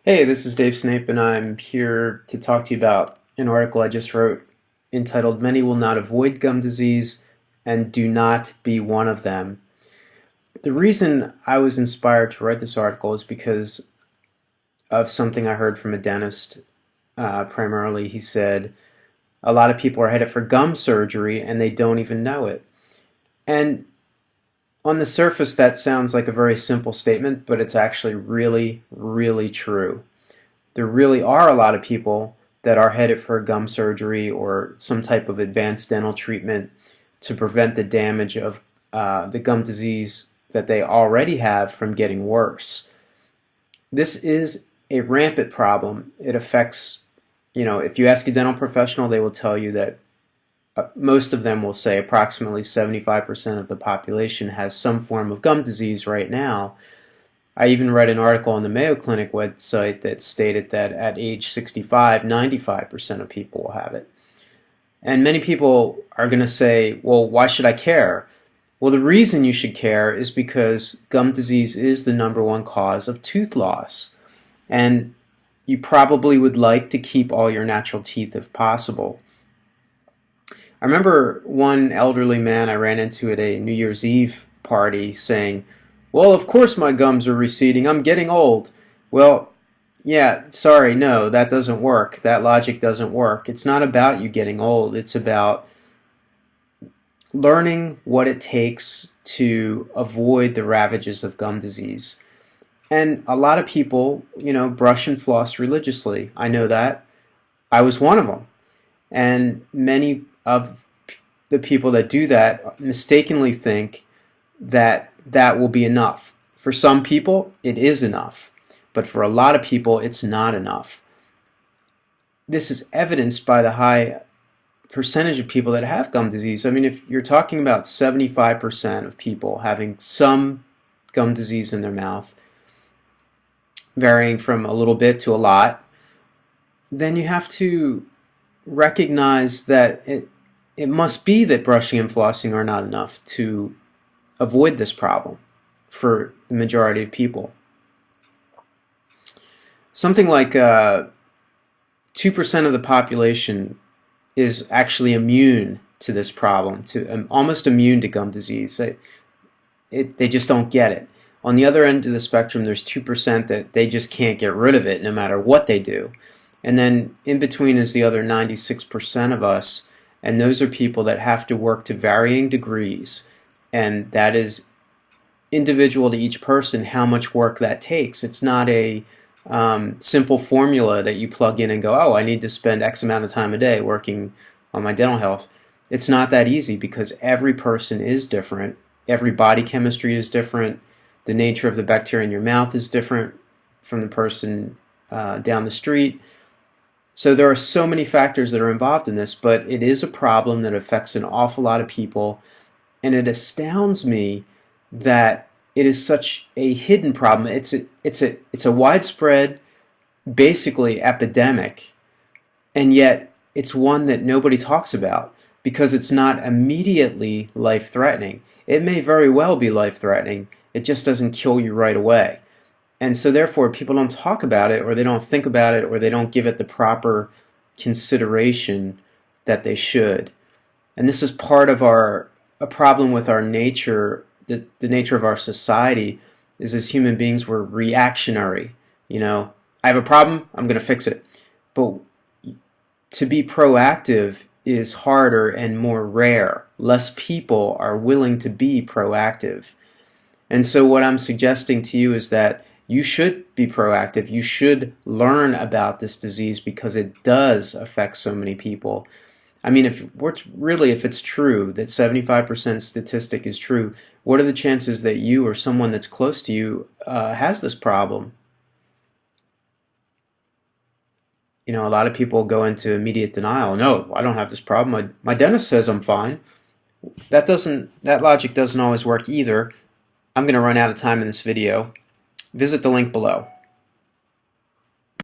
Hey, this is Dave Snape, and I'm here to talk to you about an article I just wrote entitled Many Will Not Avoid Gum Disease and Do Not Be One of Them. The reason I was inspired to write this article is because of something I heard from a dentist. Primarily, he said a lot of people are headed for gum surgery and they don't even know it. And on the surface, that sounds like a very simple statement, but it's actually really, really true. There really are a lot of people that are headed for gum surgery or some type of advanced dental treatment to prevent the damage of the gum disease that they already have from getting worse. This is a rampant problem. It affects, if you ask a dental professional, they will tell you that most of them will say approximately 75% of the population has some form of gum disease right now. I even read an article on the Mayo Clinic website that stated that at age 65, 95% of people will have it. And many people are going to say, well, why should I care? Well, the reason you should care is because gum disease is the #1 cause of tooth loss. And you probably would like to keep all your natural teeth if possible. I remember one elderly man I ran into at a New Year's Eve party saying, well, of course my gums are receding. I'm getting old. Well, yeah, sorry, no, that doesn't work. That logic doesn't work. It's not about you getting old. It's about learning what it takes to avoid the ravages of gum disease. And a lot of people, brush and floss religiously. I know that. I was one of them. And many of the people that do that mistakenly think that that will be enough. For some people, it is enough. But for a lot of people, it's not enough. This is evidenced by the high percentage of people that have gum disease. I mean, if you're talking about 75% of people having some gum disease in their mouth, varying from a little bit to a lot, then you have to recognize that it must be that brushing and flossing are not enough to avoid this problem for the majority of people. Something like 2% of the population is actually immune to this problem, almost immune to gum disease. They just don't get it. On the other end of the spectrum, there's 2% that they just can't get rid of it no matter what they do. And then in between is the other 96% of us, and those are people that have to work to varying degrees, and that is individual to each person how much work that takes. It's not a simple formula that you plug in and go, oh, I need to spend X amount of time a day working on my dental health. It's not that easy because every person is different. Every body chemistry is different. The nature of the bacteria in your mouth is different from the person down the street. So there are so many factors that are involved in this, but it is a problem that affects an awful lot of people, and it astounds me that it is such a hidden problem. It's a widespread, basically epidemic, and yet it's one that nobody talks about because it's not immediately life-threatening. It may very well be life-threatening. It just doesn't kill you right away. And so therefore people don't talk about it, or they don't think about it, or they don't give it the proper consideration that they should. And this is part of a problem with our nature. The nature of our society is as human beings we're reactionary. I have a problem, I'm going to fix it. But to be proactive is harder and more rare. Less people are willing to be proactive. And so what I'm suggesting to you is that you should be proactive. You should learn about this disease because it does affect so many people. I mean, if it's true that 75% statistic is true, what are the chances that you or someone that's close to you has this problem? A lot of people go into immediate denial. No, I don't have this problem. My dentist says I'm fine. That logic doesn't always work either. I'm going to run out of time in this video. Visit the link below.